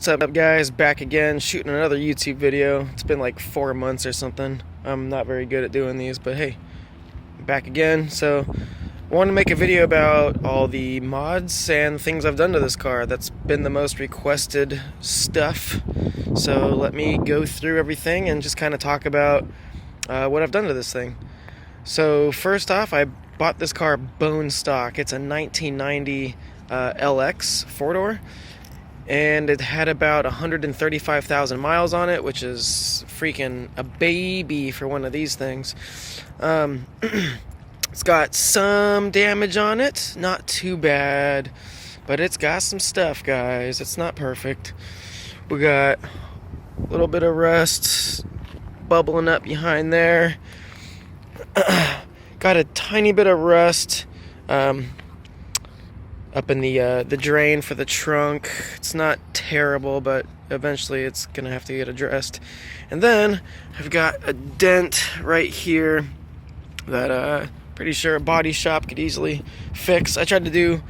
What's up guys, back again shooting another YouTube video. It's been like 4 months or something. I'm not very good at doing these, but hey, back again. So I want to make a video about all the mods and things I've done to this car. That's been the most requested stuff. So let me go through everything and just kind of talk about what I've done to this thing. So first off, I bought this car bone stock. It's a 1990 LX 4-door. And it had about 135,000 miles on it, which is freaking a baby for one of these things. It's got some damage on it, not too bad, but it's got some stuff, guys. It's not perfect. We got a little bit of rust bubbling up behind there. Got a tiny bit of rust up in the drain for the trunk. It's not terrible, but eventually it's gonna have to get addressed. And then I've got a dent right here that pretty sure a body shop could easily fix. I tried to do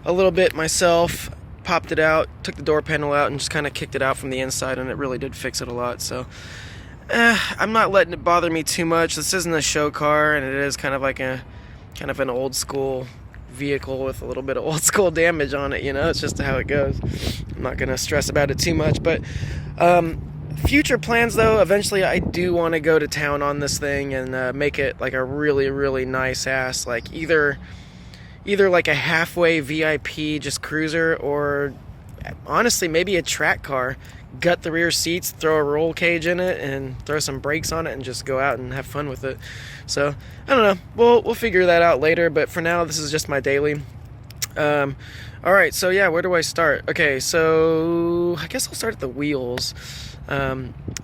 a little bit myself, popped it out, took the door panel out, and just kind of kicked it out from the inside, and it really did fix it a lot. So I'm not letting it bother me too much. This isn't a show car, and it is kind of like an old school vehicle with a little bit of old school damage on it, you know. It's just how it goes. I'm not gonna stress about it too much, but future plans though, eventually I do want to go to town on this thing and make it like a really nice ass, like either like a halfway VIP just cruiser, or honestly maybe a track car. Gut the rear seats, throw a roll cage in it, and throw some brakes on it, and just go out and have fun with it. So I don't know. We'll figure that out later. But for now, this is just my daily. All right. So yeah, where do I start? Okay. So I guess I'll start at the wheels.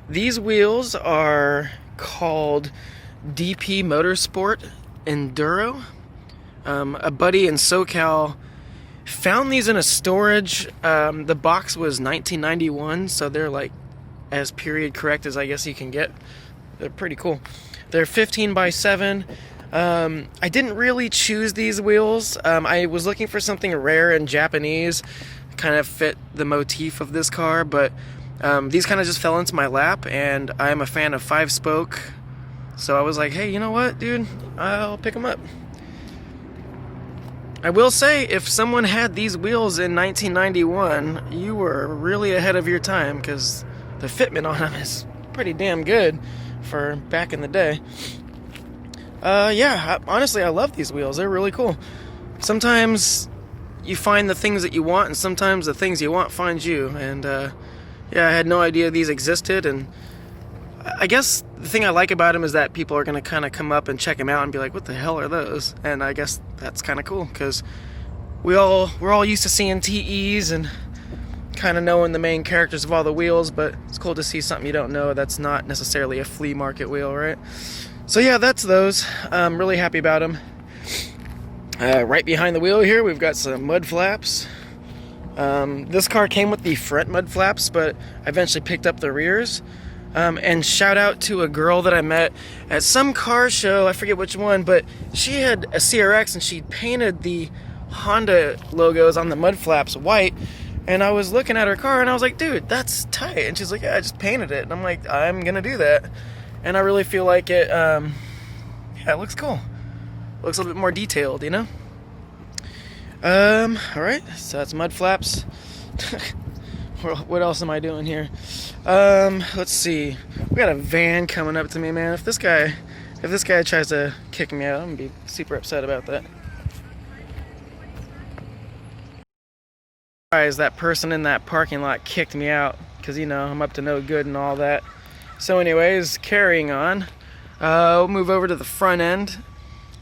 These wheels are called DP Motorsport Enduro. A buddy in SoCal found these in a storage. The box was 1991, so they're like as period correct as I guess you can get. They're pretty cool. They're 15x7. I didn't really choose these wheels. I was looking for something rare and Japanese, kind of fit the motif of this car, but these kind of just fell into my lap, and I'm a fan of 5-spoke, so I was like, hey, you know what, dude, I'll pick them up. I will say, if someone had these wheels in 1991, you were really ahead of your time, because the fitment on them is pretty damn good for back in the day. Yeah, honestly, I love these wheels. They're really cool. Sometimes you find the things that you want, and sometimes the things you want find you. And yeah, I had no idea these existed, and I guess the thing I like about them is that people are going to kind of come up and check them out and be like, what the hell are those? And I guess that's kind of cool, because we're all used to seeing TEs and kind of knowing the main characters of all the wheels, but it's cool to see something you don't know that's not necessarily a flea market wheel, right? So yeah, that's those. I'm really happy about them. Right behind the wheel here, we've got some mud flaps. This car came with the front mud flaps, but I eventually picked up the rears. And shout out to a girl that I met at some car show, I forget which one, but she had a CRX and she painted the Honda logos on the mud flaps white, and I was looking at her car and I was like, dude, that's tight. And she's like, yeah, I just painted it. And I'm like, I'm gonna do that. And I really feel like it, yeah, it looks cool. It looks a little bit more detailed, you know? Alright, so that's mud flaps. What else am I doing here? Let's see. We got a van coming up to me, man. If this guy tries to kick me out, I'm gonna be super upset about that. Guys, that person in that parking lot kicked me out because, you know, I'm up to no good and all that. So anyways, carrying on. We'll move over to the front end.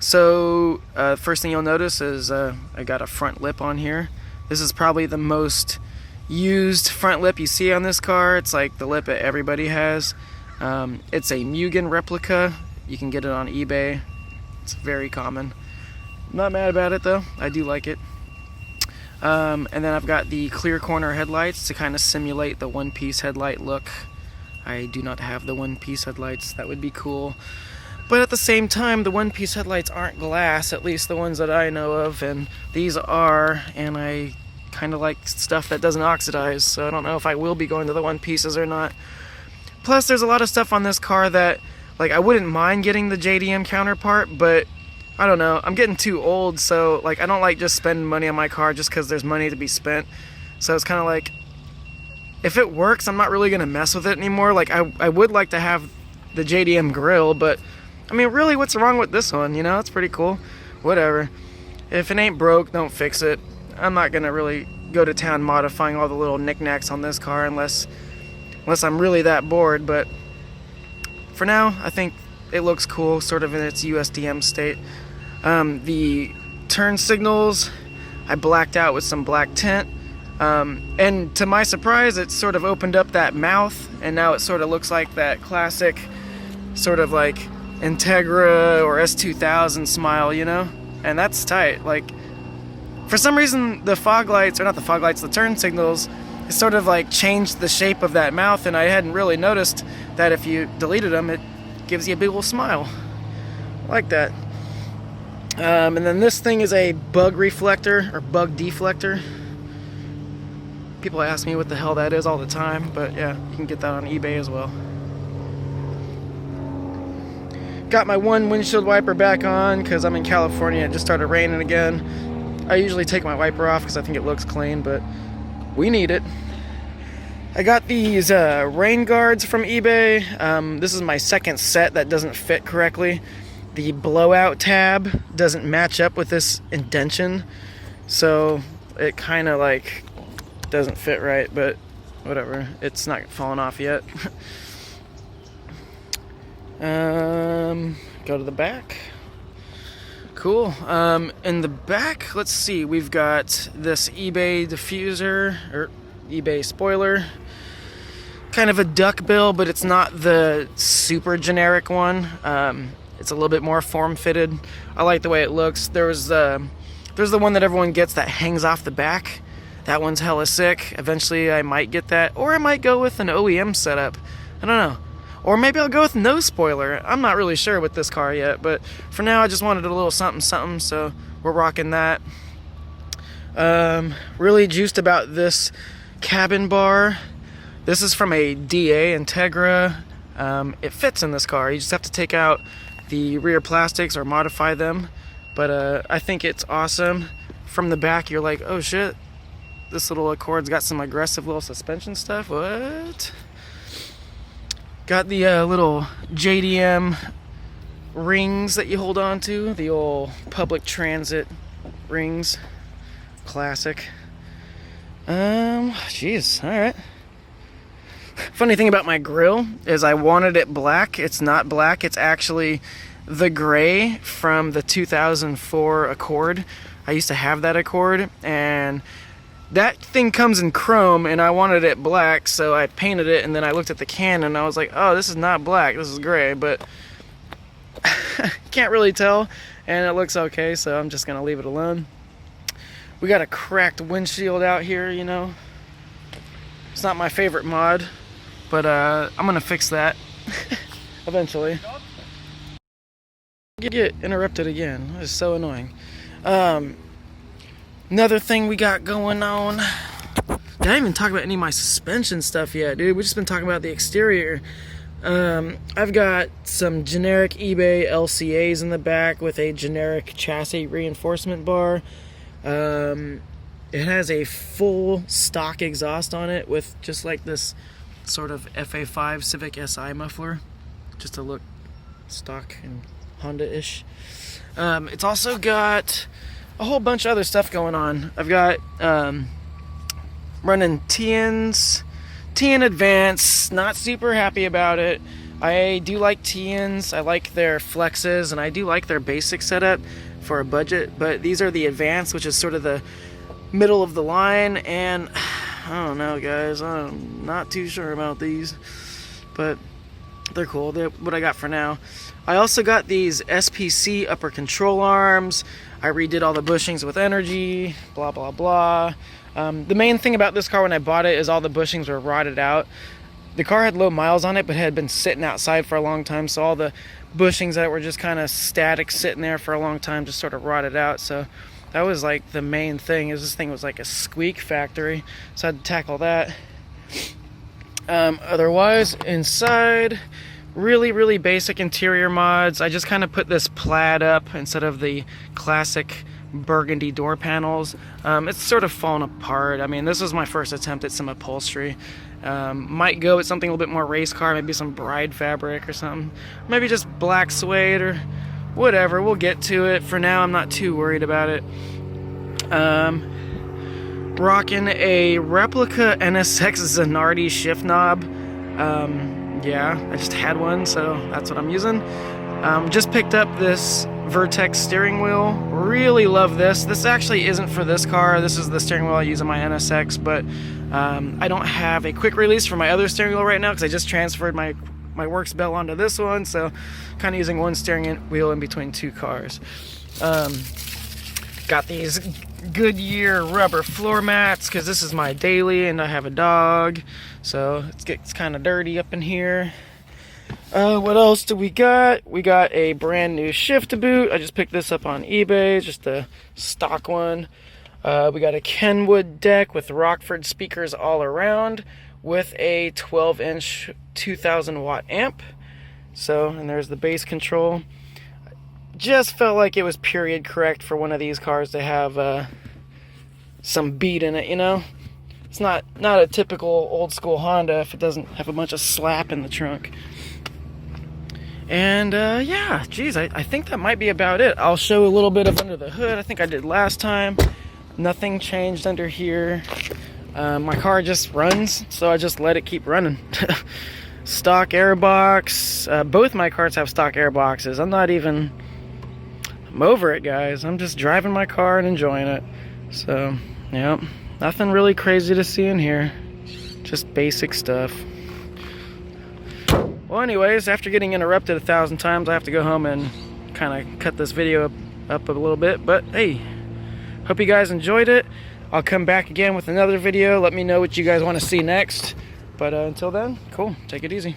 So first thing you'll notice is I got a front lip on here. This is probably the most used front lip you see on this car. It's like the lip that everybody has. It's a Mugen replica. You can get it on eBay. It's very common. I'm not mad about it though. I do like it. And then I've got the clear corner headlights to kind of simulate the one-piece headlight look. I do not have the one-piece headlights. That would be cool. But at the same time, the one-piece headlights aren't glass, at least the ones that I know of, and these are, and I kind of like stuff that doesn't oxidize, so I don't know if I will be going to the one pieces or not. Plus, there's a lot of stuff on this car that, like, I wouldn't mind getting the JDM counterpart, but I don't know, I'm getting too old, so like I don't like just spending money on my car just because there's money to be spent. So it's kind of like, if it works, I'm not really gonna mess with it anymore. Like I would like to have the JDM grill, but I mean, really, what's wrong with this one? You know, it's pretty cool. Whatever. If it ain't broke, don't fix it. I'm not gonna really go to town modifying all the little knickknacks on this car unless I'm really that bored. But for now, I think it looks cool, sort of in its USDM state. The turn signals, I blacked out with some black tint. And to my surprise, it sort of opened up that mouth, and now it sort of looks like that classic sort of like Integra or S2000 smile, you know? And that's tight. Like, for some reason, the fog lights, or not the fog lights, the turn signals, it sort of like changed the shape of that mouth, and I hadn't really noticed that if you deleted them, it gives you a big old smile. I like that. And then this thing is a bug reflector, or bug deflector. People ask me what the hell that is all the time, but yeah, you can get that on eBay as well. Got my one windshield wiper back on because I'm in California. It just started raining again. I usually take my wiper off because I think it looks clean, but we need it. I got these rain guards from eBay. This is my second set that doesn't fit correctly. The blowout tab doesn't match up with this indention, so it kind of like doesn't fit right, but whatever. It's not falling off yet. Go to the back. Cool. In the back, let's see, we've got this eBay diffuser, or eBay spoiler. Kind of a duckbill, but it's not the super generic one. It's a little bit more form-fitted. I like the way it looks. There's the one that everyone gets that hangs off the back. That one's hella sick. Eventually I might get that, or I might go with an OEM setup. I don't know. Or maybe I'll go with no spoiler. I'm not really sure with this car yet, but for now I just wanted a little something something, so we're rocking that. Really juiced about this cabin bar. This is from a DA Integra. It fits in this car. You just have to take out the rear plastics or modify them, but I think it's awesome. From the back you're like, oh shit, this little Accord's got some aggressive little suspension stuff. What? Got the little JDM rings that you hold on to, the old public transit rings. Classic. Jeez, alright. Funny thing about my grill is I wanted it black. It's not black, it's actually the gray from the 2004 Accord. I used to have that Accord, and that thing comes in chrome, and I wanted it black, so I painted it, and then I looked at the can, and I was like, oh, this is not black, this is gray, but can't really tell, and it looks okay, so I'm just gonna leave it alone. We got a cracked windshield out here, you know. It's not my favorite mod, but I'm gonna fix that eventually. Get interrupted again. That is so annoying. Another thing we got going on. Did I even talk about any of my suspension stuff yet, dude? We've just been talking about the exterior. I've got some generic eBay LCAs in the back with a generic chassis reinforcement bar. It has a full stock exhaust on it with just like this sort of FA5 Civic Si muffler, just to look stock and Honda-ish. It's also got a whole bunch of other stuff going on. I've got running TNs, TN Advance, not super happy about it. I do like TNs, I like their flexes, and I do like their basic setup for a budget, but these are the Advance, which is sort of the middle of the line, and I don't know, guys, I'm not too sure about these, but they're cool. They're what I got for now. I also got these SPC upper control arms. I redid all the bushings with energy, blah blah blah. The main thing about this car when I bought it is all the bushings were rotted out. The car had low miles on it, but had been sitting outside for a long time, so all the bushings that were just kind of static sitting there for a long time just sort of rotted out. So That was like the main thing, is this thing was like a squeak factory, so I had to tackle that. Otherwise, inside, really basic interior mods. I just kind of put this plaid up instead of the classic burgundy door panels. It's sort of fallen apart. I mean, this was my first attempt at some upholstery. Might go with something a little bit more race car, maybe some bride fabric or something. Maybe just black suede or whatever. We'll get to it. For now, I'm not too worried about it. Rocking a replica NSX Zanardi shift knob. Yeah, I just had one, so that's what I'm using. Just picked up this Vertex steering wheel. Really love this. This actually isn't for this car. This is the steering wheel I use on my NSX, but I don't have a quick release for my other steering wheel right now because I just transferred my Works belt onto this one, so kind of using one steering wheel in between two cars. Got these Goodyear rubber floor mats because this is my daily and I have a dog, so it gets kind of dirty up in here. What else do we got? We got a brand new shift boot. I just picked this up on eBay, just a stock one. We got a Kenwood deck with Rockford speakers all around with a 12-inch 2000 watt amp. So, and there's the bass control. Just felt like it was period correct for one of these cars to have some beat in it, you know? It's not a typical old school Honda if it doesn't have a bunch of slap in the trunk. And yeah, geez, I think that might be about it. I'll show a little bit of under the hood. I think I did last time. Nothing changed under here. My car just runs, so I just let it keep running. Stock airbox. Both my cars have stock airboxes. I'm over it, guys. I'm just driving my car and enjoying it. So, yeah, nothing really crazy to see in here. Just basic stuff. Well, anyways, after getting interrupted 1,000 times, I have to go home and kind of cut this video up a little bit. But hey, hope you guys enjoyed it. I'll come back again with another video. Let me know what you guys want to see next. But until then, cool. Take it easy.